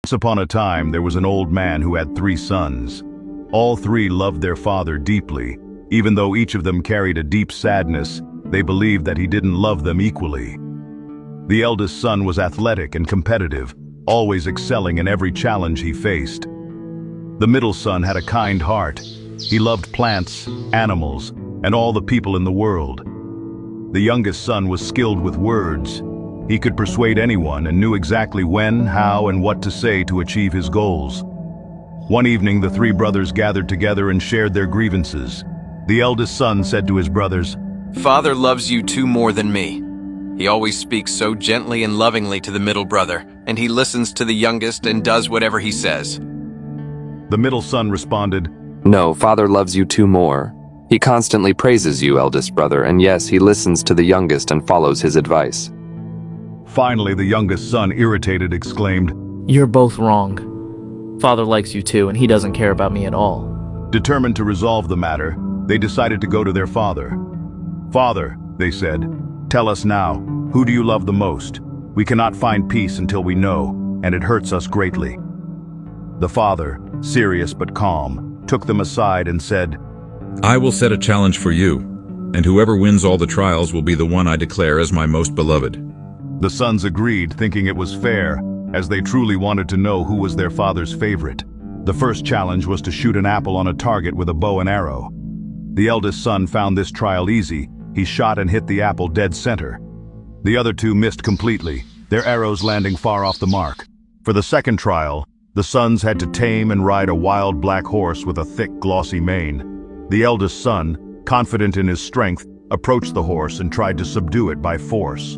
Once upon a time, there was an old man who had 3 sons. All 3 loved their father deeply. Even though each of them carried a deep sadness, they believed that he didn't love them equally. The eldest son was athletic and competitive, always excelling in every challenge he faced. The middle son had a kind heart. He loved plants, animals, and all the people in the world. The youngest son was skilled with words. He could persuade anyone and knew exactly when, how, and what to say to achieve his goals. One evening, the 3 brothers gathered together and shared their grievances. The eldest son said to his brothers, "Father loves you 2 more than me. He always speaks so gently and lovingly to the middle brother, and he listens to the youngest and does whatever he says." The middle son responded, "No, Father loves you 2 more. He constantly praises you, eldest brother, and yes, he listens to the youngest and follows his advice." Finally, the youngest son, irritated, exclaimed, "You're both wrong. Father likes you too, and he doesn't care about me at all." Determined to resolve the matter, they decided to go to their father. "Father," they said, "tell us now, who do you love the most? We cannot find peace until we know, and it hurts us greatly." The father, serious but calm, took them aside and said, "I will set a challenge for you, and whoever wins all the trials will be the one I declare as my most beloved." The sons agreed, thinking it was fair, as they truly wanted to know who was their father's favorite. The first challenge was to shoot an apple on a target with a bow and arrow. The eldest son found this trial easy. He shot and hit the apple dead center. The other 2 missed completely, their arrows landing far off the mark. For the second trial, the sons had to tame and ride a wild black horse with a thick, glossy mane. The eldest son, confident in his strength, approached the horse and tried to subdue it by force.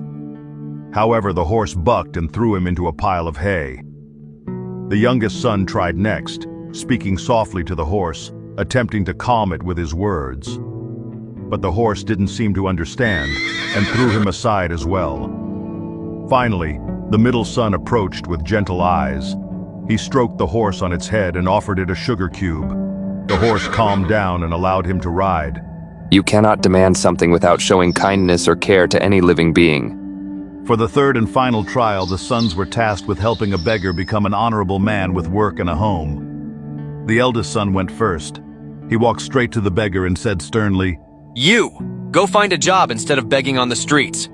However, the horse bucked and threw him into a pile of hay. The youngest son tried next, speaking softly to the horse, attempting to calm it with his words. But the horse didn't seem to understand and threw him aside as well. Finally, the middle son approached with gentle eyes. He stroked the horse on its head and offered it a sugar cube. The horse calmed down and allowed him to ride. You cannot demand something without showing kindness or care to any living being. For the third and final trial, the sons were tasked with helping a beggar become an honorable man with work and a home. The eldest son went first. He walked straight to the beggar and said sternly, "You! Go find a job instead of begging on the streets."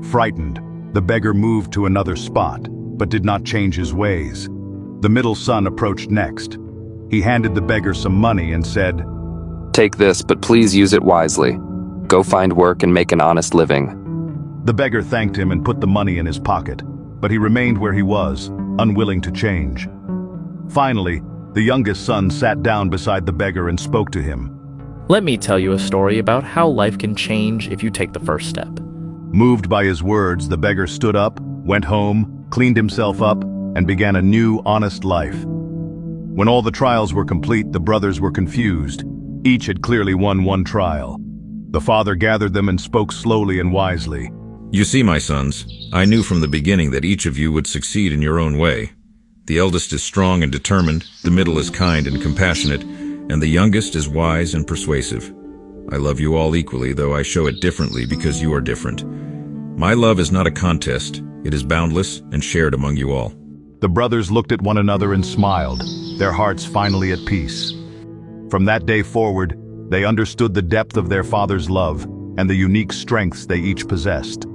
Frightened, the beggar moved to another spot, but did not change his ways. The middle son approached next. He handed the beggar some money and said, "Take this, but please use it wisely. Go find work and make an honest living." The beggar thanked him and put the money in his pocket, but he remained where he was, unwilling to change. Finally, the youngest son sat down beside the beggar and spoke to him. Let me tell you a story about how life can change if you take the first step. Moved by his words, the beggar stood up, went home, cleaned himself up, and began a new, honest life. When all the trials were complete, the brothers were confused. Each had clearly won 1 trial. The father gathered them and spoke slowly and wisely. "You see, my sons, I knew from the beginning that each of you would succeed in your own way. The eldest is strong and determined, the middle is kind and compassionate, and the youngest is wise and persuasive. I love you all equally, though I show it differently because you are different. My love is not a contest, it is boundless and shared among you all." The brothers looked at one another and smiled, their hearts finally at peace. From that day forward, they understood the depth of their father's love and the unique strengths they each possessed.